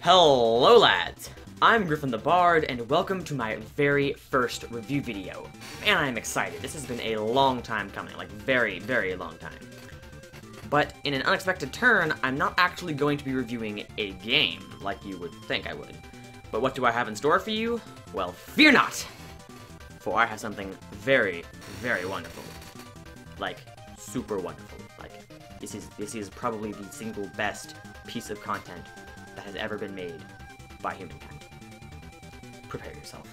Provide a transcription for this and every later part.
Hello lads! I'm Griffin the Bard, and welcome to my very first review video. Man, I'm excited. This has been a long time coming, like very, very long time. But in an unexpected turn, I'm not actually going to be reviewing a game, like you would think I would. But what do I have in store for you? Well, fear not! For I have something very, very wonderful. Like, super wonderful. Like, this is probably the single best piece of content that has ever been made by humankind. Prepare yourself.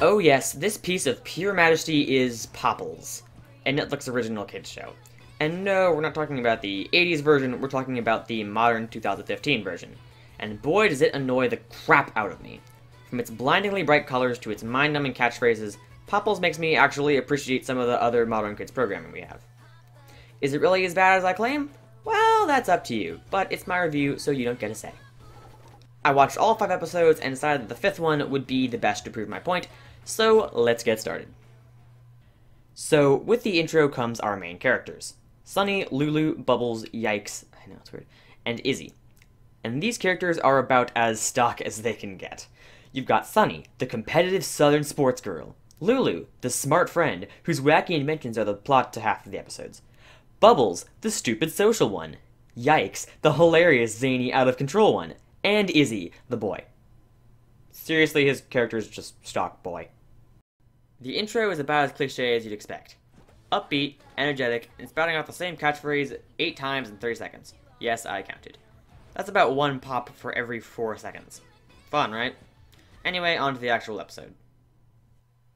Oh yes, this piece of pure majesty is Popples, a Netflix original kids show. And no, we're not talking about the 80s version, we're talking about the modern 2015 version. And boy does it annoy the crap out of me. From its blindingly bright colors to its mind-numbing catchphrases, Popples makes me actually appreciate some of the other modern kids programming we have. Is it really as bad as I claim? Well, that's up to you, but it's my review, so you don't get a say. I watched all 5 episodes and decided that the 5th one would be the best to prove my point, so let's get started. So, with the intro comes our main characters. Sunny, Lulu, Bubbles, Yikes, I know it's weird, and Izzy. And these characters are about as stock as they can get. You've got Sunny, the competitive southern sports girl. Lulu, the smart friend, whose wacky inventions are the plot to half of the episodes. Bubbles, the stupid social one. Yikes, the hilarious, zany, out-of-control one. And Izzy, the boy. Seriously, his character is just stock boy. The intro is about as cliche as you'd expect. Upbeat, energetic, and spouting out the same catchphrase 8 times in 30 seconds. Yes, I counted. That's about 1 pop for every 4 seconds. Fun, right? Anyway, on to the actual episode.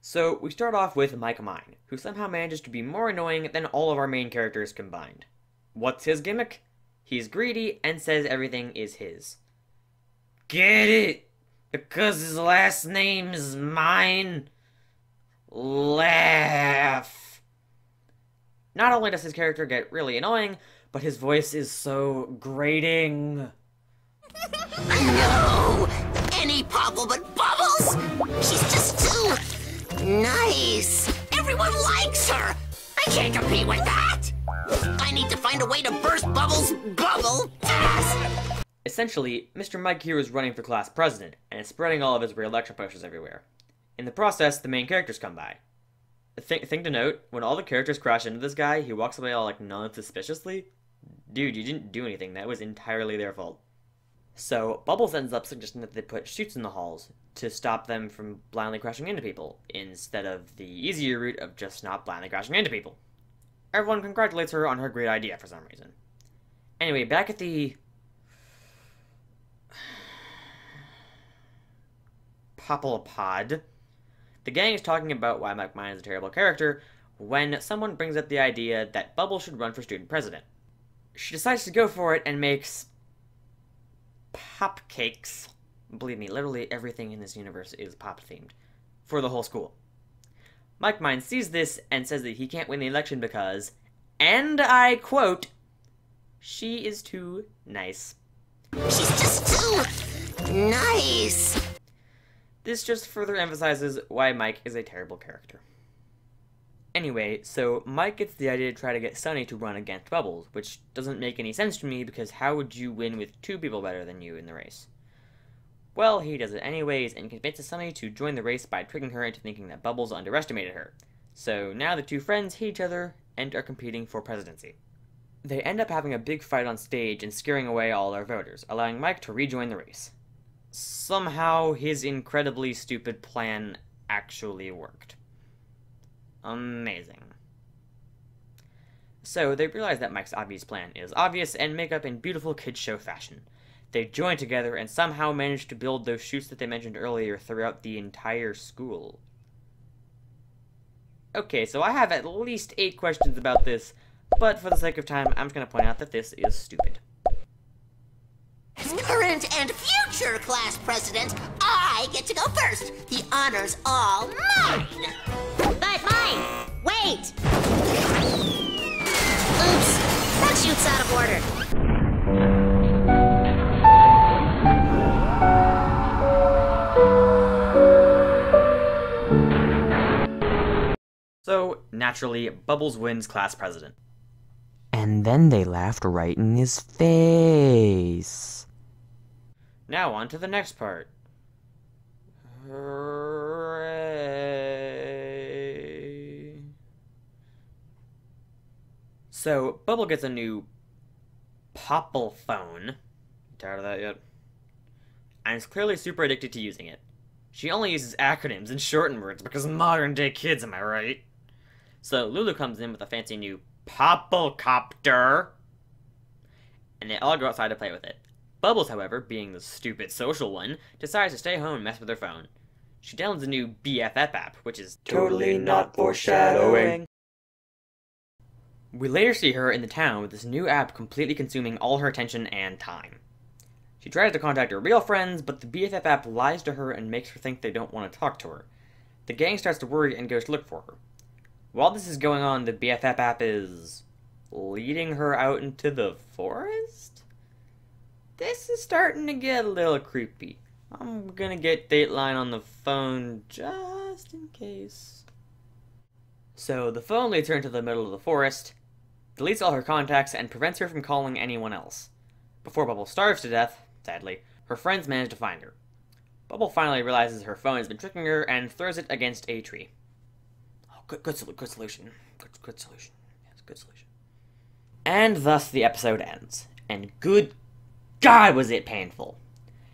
So, we start off with Mike Mine, who somehow manages to be more annoying than all of our main characters combined. What's his gimmick? He's greedy and says everything is his. Get it? Because his last name is mine? Laugh. Not only does his character get really annoying, but his voice is so grating. No! Any Popple but Bubbles? She's just too nice. Everyone likes her. I can't compete with that. I need to find a way to burst Bubbles' bubble fast. Essentially, Mr. Mike here is running for class president, and is spreading all of his re-election posters everywhere. In the process, the main characters come by. Thing to note, when all the characters crash into this guy, he walks away all like non-suspiciously. Dude, you didn't do anything, that was entirely their fault. So, Bubbles ends up suggesting that they put chutes in the halls to stop them from blindly crashing into people, instead of the easier route of just not blindly crashing into people. Everyone congratulates her on her great idea for some reason. Anyway, back at the Popplepod, the gang is talking about why Mike Mine is a terrible character when someone brings up the idea that Bubbles should run for student president. She decides to go for it and makes pop cakes. Believe me, literally everything in this universe is pop-themed. For the whole school. Mike Mine sees this and says that he can't win the election because, and I quote, she is too nice. She's just too nice. This just further emphasizes why Mike is a terrible character. Anyway, so Mike gets the idea to try to get Sunny to run against Bubbles, which doesn't make any sense to me because how would you win with 2 people better than you in the race? Well, he does it anyways and convinces Sunny to join the race by tricking her into thinking that Bubbles underestimated her. So now the 2 friends hate each other and are competing for presidency. They end up having a big fight on stage and scaring away all our voters, allowing Mike to rejoin the race. Somehow his incredibly stupid plan actually worked. Amazing. So, they realize that Mike's obvious plan is obvious and make up in beautiful kids show fashion. They join together and somehow manage to build those chutes that they mentioned earlier throughout the entire school. Okay, so I have at least 8 questions about this, but for the sake of time, I'm just going to point out that this is stupid. As current and future class president, I get to go first. The honor's all mine. But mine! Wait! Oops, that chute's out of order. So, naturally, Bubbles wins class president. And then they laughed right in his face. Now on to the next part. Hooray. So, Bubble gets a new Popple phone. You tired of that yet? And is clearly super addicted to using it. She only uses acronyms and shortened words because modern day kids, am I right? So Lulu comes in with a fancy new Popplecopter, and they all go outside to play with it. Bubbles, however, being the stupid social one, decides to stay home and mess with her phone. She downloads a new BFF app, which is totally not foreshadowing. We later see her in the town with this new app completely consuming all her attention and time. She tries to contact her real friends, but the BFF app lies to her and makes her think they don't want to talk to her. The gang starts to worry and goes to look for her. While this is going on, the BFF app is leading her out into the forest? This is starting to get a little creepy. I'm gonna get Dateline on the phone just in case. So the phone leads her into the middle of the forest, deletes all her contacts, and prevents her from calling anyone else. Before Bubble starves to death, sadly, her friends manage to find her. Bubble finally realizes her phone has been tricking her and throws it against a tree. Oh, good solution. Good solution. Yes, good solution. And thus the episode ends. And good God, was it painful.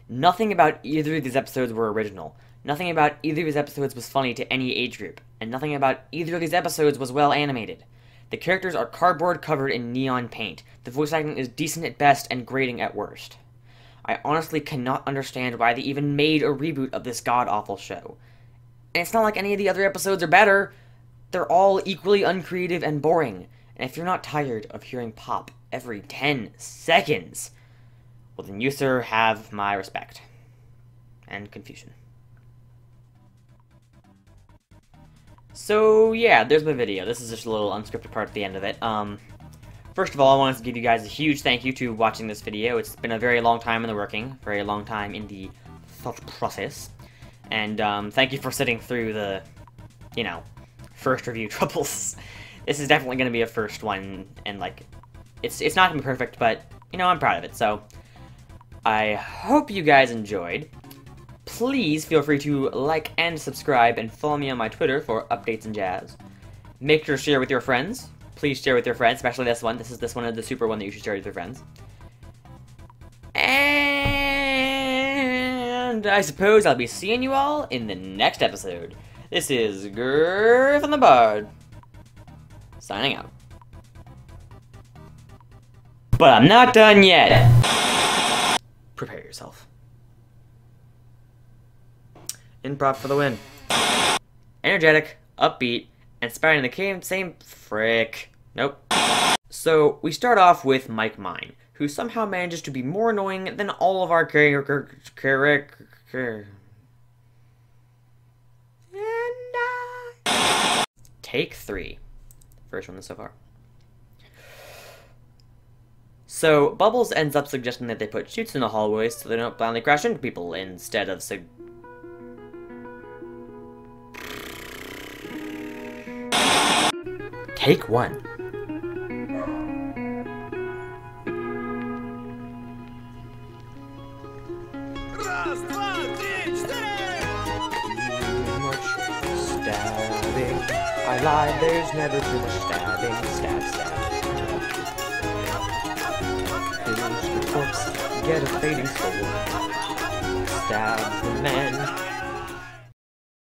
Nothing about either of these episodes were original. Nothing about either of these episodes was funny to any age group. And nothing about either of these episodes was well animated. The characters are cardboard covered in neon paint. The voice acting is decent at best and grating at worst. I honestly cannot understand why they even made a reboot of this god-awful show. And it's not like any of the other episodes are better. They're all equally uncreative and boring. And if you're not tired of hearing Pop every 10 seconds, well then you, sir, have my respect. And confusion. So, yeah, there's my video. This is just a little unscripted part at the end of it. First of all, I wanted to give you guys a huge thank you to watching this video. It's been a very long time in the working, very long time in the thought process. And, thank you for sitting through the, first review troubles. This is definitely going to be a first one, and, it's not going to be perfect, but, I'm proud of it. So, I hope you guys enjoyed. Please feel free to like and subscribe and follow me on my Twitter for updates and jazz. Make sure to share with your friends. Please share with your friends, especially this one. This one is the super one that you should share with your friends. And I suppose I'll be seeing you all in the next episode. This is Griffin the Bard, signing out. But I'm not done yet. Prepare yourself. Improv for the win. Energetic, upbeat, inspiring the same frick. Nope. So, we start off with Mike Mine, who somehow manages to be more annoying than all of our Take 3. First one so far. So, Bubbles ends up suggesting that they put chutes in the hallways so they don't blindly crash into people instead of Take 1. Stabbing. I lied, there's never too much stabbing. Stab, stab. Finish the corpse, get a fading soul. Stab the man.